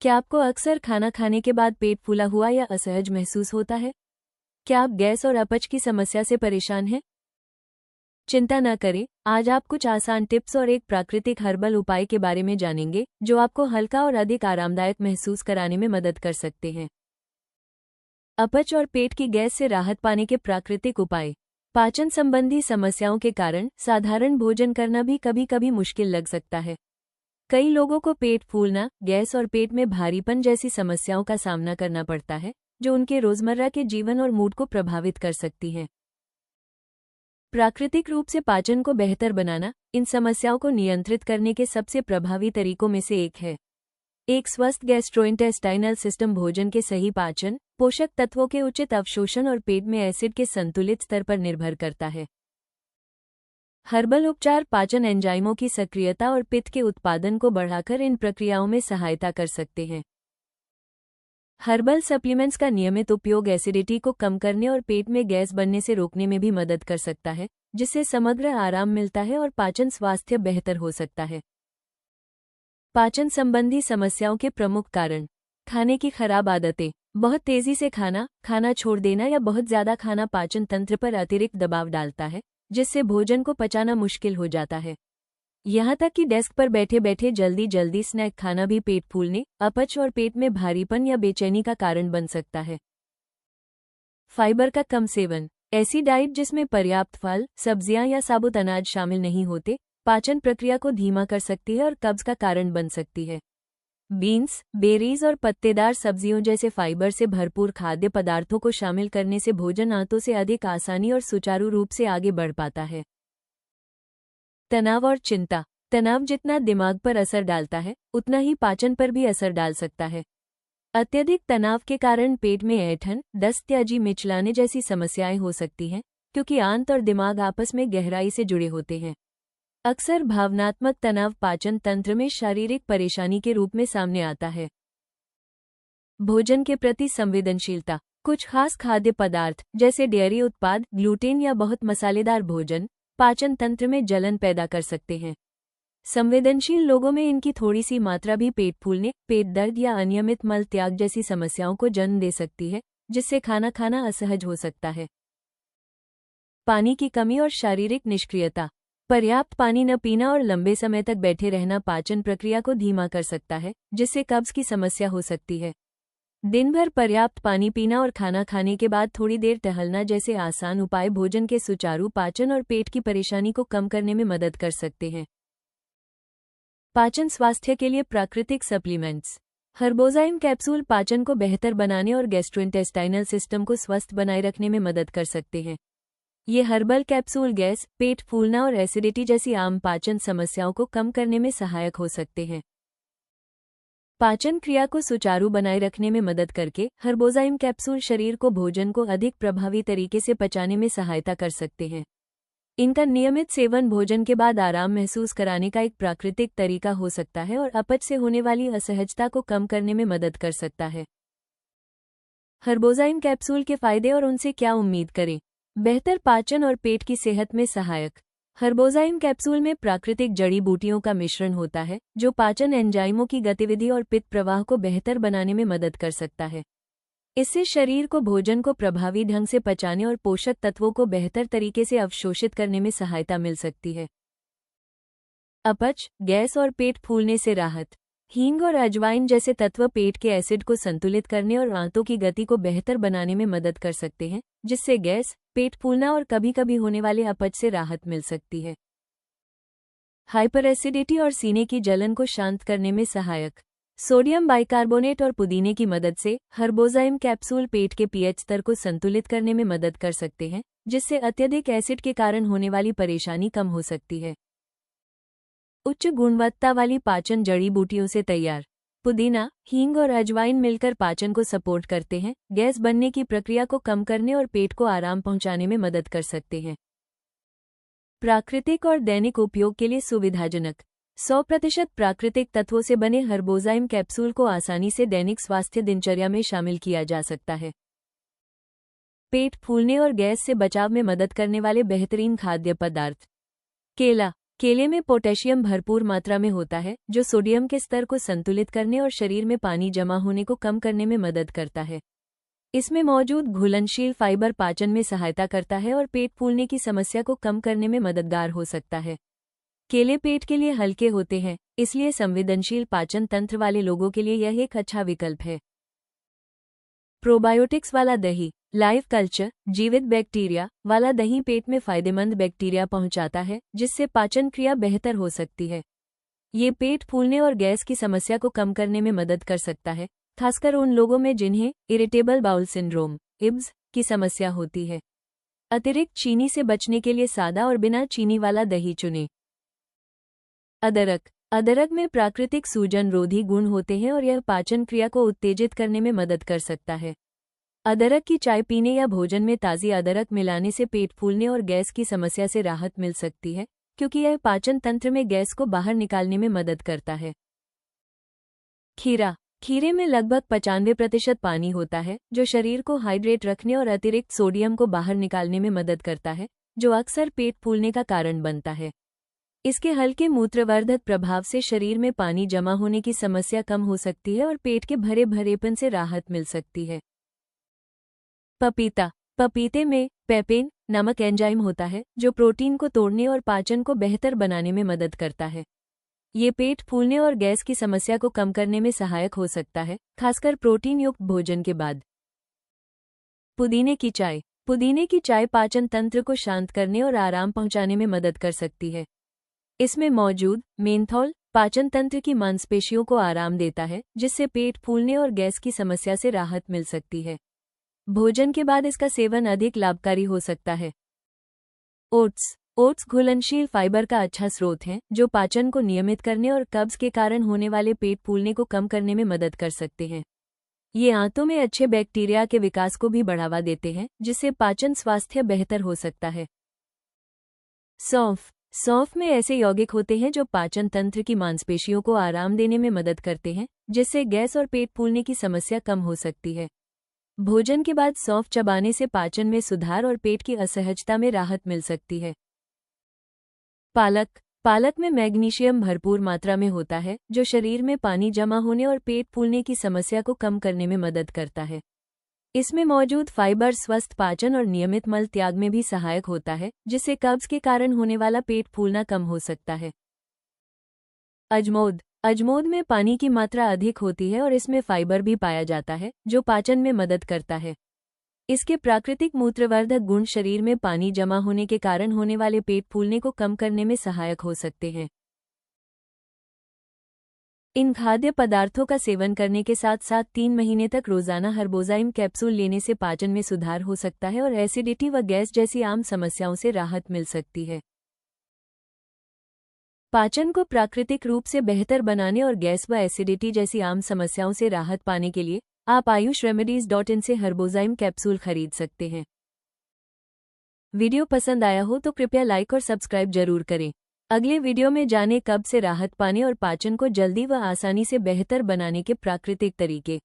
क्या आपको अक्सर खाना खाने के बाद पेट फूला हुआ या असहज महसूस होता है? क्या आप गैस और अपच की समस्या से परेशान हैं? चिंता न करें, आज आप कुछ आसान टिप्स और एक प्राकृतिक हर्बल उपाय के बारे में जानेंगे, जो आपको हल्का और अधिक आरामदायक महसूस कराने में मदद कर सकते हैं। अपच और पेट की गैस से राहत पाने के प्राकृतिक उपाय। पाचन संबंधी समस्याओं के कारण साधारण भोजन करना भी कभी कभी मुश्किल लग सकता है। कई लोगों को पेट फूलना, गैस और पेट में भारीपन जैसी समस्याओं का सामना करना पड़ता है, जो उनके रोजमर्रा के जीवन और मूड को प्रभावित कर सकती हैं। प्राकृतिक रूप से पाचन को बेहतर बनाना इन समस्याओं को नियंत्रित करने के सबसे प्रभावी तरीकों में से एक है। एक स्वस्थ गैस्ट्रोइंटेस्टाइनल सिस्टम भोजन के सही पाचन, पोषक तत्वों के उचित अवशोषण और पेट में एसिड के संतुलित स्तर पर निर्भर करता है। हर्बल उपचार पाचन एंजाइमों की सक्रियता और पित्त के उत्पादन को बढ़ाकर इन प्रक्रियाओं में सहायता कर सकते हैं। हर्बल सप्लीमेंट्स का नियमित उपयोग एसिडिटी को कम करने और पेट में गैस बनने से रोकने में भी मदद कर सकता है, जिससे समग्र आराम मिलता है और पाचन स्वास्थ्य बेहतर हो सकता है। पाचन संबंधी समस्याओं के प्रमुख कारण। खाने की खराब आदतें। बहुत तेजी से खाना छोड़ देना या बहुत ज्यादा खाना पाचन तंत्र पर अतिरिक्त दबाव डालता है, जिससे भोजन को पचाना मुश्किल हो जाता है। यहाँ तक कि डेस्क पर बैठे बैठे जल्दी स्नैक खाना भी पेट फूलने, अपच और पेट में भारीपन या बेचैनी का कारण बन सकता है। फाइबर का कम सेवन। ऐसी डाइट जिसमें पर्याप्त फल, सब्जियां या साबुत अनाज शामिल नहीं होते, पाचन प्रक्रिया को धीमा कर सकती है और कब्ज का कारण बन सकती है। बीन्स, बेरीज और पत्तेदार सब्जियों जैसे फाइबर से भरपूर खाद्य पदार्थों को शामिल करने से भोजन आंतों से अधिक आसानी और सुचारू रूप से आगे बढ़ पाता है। तनाव और चिंता। तनाव जितना दिमाग पर असर डालता है, उतना ही पाचन पर भी असर डाल सकता है। अत्यधिक तनाव के कारण पेट में ऐंठन, दस्त या जी मिचलाने जैसी समस्याएं हो सकती हैं, क्योंकि आंत और दिमाग आपस में गहराई से जुड़े होते हैं। अक्सर भावनात्मक तनाव पाचन तंत्र में शारीरिक परेशानी के रूप में सामने आता है। भोजन के प्रति संवेदनशीलता। कुछ खास खाद्य पदार्थ जैसे डेयरी उत्पाद, ग्लूटेन या बहुत मसालेदार भोजन पाचन तंत्र में जलन पैदा कर सकते हैं। संवेदनशील लोगों में इनकी थोड़ी सी मात्रा भी पेट फूलने, पेट दर्द या अनियमित मल त्याग जैसी समस्याओं को जन्म दे सकती है, जिससे खाना खाना असहज हो सकता है। पानी की कमी और शारीरिक निष्क्रियता। पर्याप्त पानी न पीना और लंबे समय तक बैठे रहना पाचन प्रक्रिया को धीमा कर सकता है, जिससे कब्ज की समस्या हो सकती है। दिन भर पर्याप्त पानी पीना और खाना खाने के बाद थोड़ी देर टहलना जैसे आसान उपाय भोजन के सुचारू पाचन और पेट की परेशानी को कम करने में मदद कर सकते हैं। पाचन स्वास्थ्य के लिए प्राकृतिक सप्लीमेंट्स। हर्बोजाइम कैप्सूल पाचन को बेहतर बनाने और गैस्ट्रोइंटेस्टाइनल सिस्टम को स्वस्थ बनाए रखने में मदद कर सकते हैं। ये हर्बल कैप्सूल गैस, पेट फूलना और एसिडिटी जैसी आम पाचन समस्याओं को कम करने में सहायक हो सकते हैं। पाचन क्रिया को सुचारू बनाए रखने में मदद करके हर्बोजाइम कैप्सूल शरीर को भोजन को अधिक प्रभावी तरीके से पचाने में सहायता कर सकते हैं। इनका नियमित सेवन भोजन के बाद आराम महसूस कराने का एक प्राकृतिक तरीका हो सकता है और अपच से होने वाली असहजता को कम करने में मदद कर सकता है। हर्बोजाइम कैप्सूल के फायदे और उनसे क्या उम्मीद करें। बेहतर पाचन और पेट की सेहत में सहायक। हर्बोजाइम कैप्सूल में प्राकृतिक जड़ी बूटियों का मिश्रण होता है, जो पाचन एंजाइमों की गतिविधि और पित्त प्रवाह को बेहतर बनाने में मदद कर सकता है। इससे शरीर को भोजन को प्रभावी ढंग से पचाने और पोषक तत्वों को बेहतर तरीके से अवशोषित करने में सहायता मिल सकती है। अपच, गैस और पेट फूलने से राहत। हींग और अजवाइन जैसे तत्व पेट के एसिड को संतुलित करने और आंतों की गति को बेहतर बनाने में मदद कर सकते हैं, जिससे गैस, पेट फूलना और कभी कभी होने वाले अपच से राहत मिल सकती है। हाइपर एसिडिटी और सीने की जलन को शांत करने में सहायक। सोडियम बाइकार्बोनेट और पुदीने की मदद से हर्बोजाइम कैप्सूल पेट के पीएच स्तर को संतुलित करने में मदद कर सकते हैं, जिससे अत्यधिक एसिड के कारण होने वाली परेशानी कम हो सकती है। उच्च गुणवत्ता वाली पाचन जड़ी बूटियों से तैयार। पुदीना, हींग और अजवाइन मिलकर पाचन को सपोर्ट करते हैं, गैस बनने की प्रक्रिया को कम करने और पेट को आराम पहुंचाने में मदद कर सकते हैं। प्राकृतिक और दैनिक उपयोग के लिए सुविधाजनक। 100% प्राकृतिक तत्वों से बने हर्बोजाइम कैप्सूल को आसानी से दैनिक स्वास्थ्य दिनचर्या में शामिल किया जा सकता है। पेट फूलने और गैस से बचाव में मदद करने वाले बेहतरीन खाद्य पदार्थ। केला। केले में पोटेशियम भरपूर मात्रा में होता है, जो सोडियम के स्तर को संतुलित करने और शरीर में पानी जमा होने को कम करने में मदद करता है। इसमें मौजूद घुलनशील फाइबर पाचन में सहायता करता है और पेट फूलने की समस्या को कम करने में मददगार हो सकता है। केले पेट के लिए हल्के होते हैं, इसलिए संवेदनशील पाचन तंत्र वाले लोगों के लिए यह एक अच्छा विकल्प है। प्रोबायोटिक्स वाला दही। लाइव कल्चर जीवित बैक्टीरिया वाला दही पेट में फायदेमंद बैक्टीरिया पहुंचाता है, जिससे पाचन क्रिया बेहतर हो सकती है। ये पेट फूलने और गैस की समस्या को कम करने में मदद कर सकता है, खासकर उन लोगों में जिन्हें इरिटेबल बाउल सिंड्रोम (IBS) की समस्या होती है। अतिरिक्त चीनी से बचने के लिए सादा और बिना चीनी वाला दही चुनें। अदरक। अदरक में प्राकृतिक सूजन रोधी गुण होते हैं और यह पाचन क्रिया को उत्तेजित करने में मदद कर सकता है। अदरक की चाय पीने या भोजन में ताज़ी अदरक मिलाने से पेट फूलने और गैस की समस्या से राहत मिल सकती है, क्योंकि यह पाचन तंत्र में गैस को बाहर निकालने में मदद करता है। खीरा। खीरे में लगभग 95% पानी होता है, जो शरीर को हाइड्रेट रखने और अतिरिक्त सोडियम को बाहर निकालने में मदद करता है, जो अक्सर पेट फूलने का कारण बनता है। इसके हल्के मूत्रवर्धक प्रभाव से शरीर में पानी जमा होने की समस्या कम हो सकती है और पेट के भरे भरेपन से राहत मिल सकती है। पपीता। पपीते में पेपेन नामक एंजाइम होता है, जो प्रोटीन को तोड़ने और पाचन को बेहतर बनाने में मदद करता है। ये पेट फूलने और गैस की समस्या को कम करने में सहायक हो सकता है, खासकर प्रोटीन युक्त भोजन के बाद। पुदीने की चाय। पुदीने की चाय पाचन तंत्र को शांत करने और आराम पहुंचाने में मदद कर सकती है। इसमें मौजूद मेंथोल पाचन तंत्र की मांसपेशियों को आराम देता है, जिससे पेट फूलने और गैस की समस्या से राहत मिल सकती है। भोजन के बाद इसका सेवन अधिक लाभकारी हो सकता है। ओट्स। ओट्स घुलनशील फाइबर का अच्छा स्रोत हैं, जो पाचन को नियमित करने और कब्ज के कारण होने वाले पेट फूलने को कम करने में मदद कर सकते हैं। ये आंतों में अच्छे बैक्टीरिया के विकास को भी बढ़ावा देते हैं, जिससे पाचन स्वास्थ्य बेहतर हो सकता है। सौंफ। सौंफ में ऐसे यौगिक होते हैं जो पाचन तंत्र की मांसपेशियों को आराम देने में मदद करते हैं, जिससे गैस और पेट फूलने की समस्या कम हो सकती है। भोजन के बाद सौंफ चबाने से पाचन में सुधार और पेट की असहजता में राहत मिल सकती है। पालक। पालक में मैग्नीशियम भरपूर मात्रा में होता है, जो शरीर में पानी जमा होने और पेट फूलने की समस्या को कम करने में मदद करता है। इसमें मौजूद फाइबर स्वस्थ पाचन और नियमित मल त्याग में भी सहायक होता है, जिससे कब्ज के कारण होने वाला पेट फूलना कम हो सकता है। अजमोद। अजमोद में पानी की मात्रा अधिक होती है और इसमें फाइबर भी पाया जाता है, जो पाचन में मदद करता है। इसके प्राकृतिक मूत्रवर्धक गुण शरीर में पानी जमा होने के कारण होने वाले पेट फूलने को कम करने में सहायक हो सकते हैं। इन खाद्य पदार्थों का सेवन करने के साथ साथ 3 महीने तक रोजाना हर्बोजाइम कैप्सूल लेने से पाचन में सुधार हो सकता है और एसिडिटी व गैस जैसी आम समस्याओं से राहत मिल सकती है। पाचन को प्राकृतिक रूप से बेहतर बनाने और गैस व एसिडिटी जैसी आम समस्याओं से राहत पाने के लिए आप ayushRemedies.in से हर्बोजाइम कैप्सूल खरीद सकते हैं। वीडियो पसंद आया हो तो कृपया लाइक और सब्सक्राइब जरूर करें। अगले वीडियो में जानें कब्ज से राहत पाने और पाचन को जल्दी व आसानी से बेहतर बनाने के प्राकृतिक तरीके।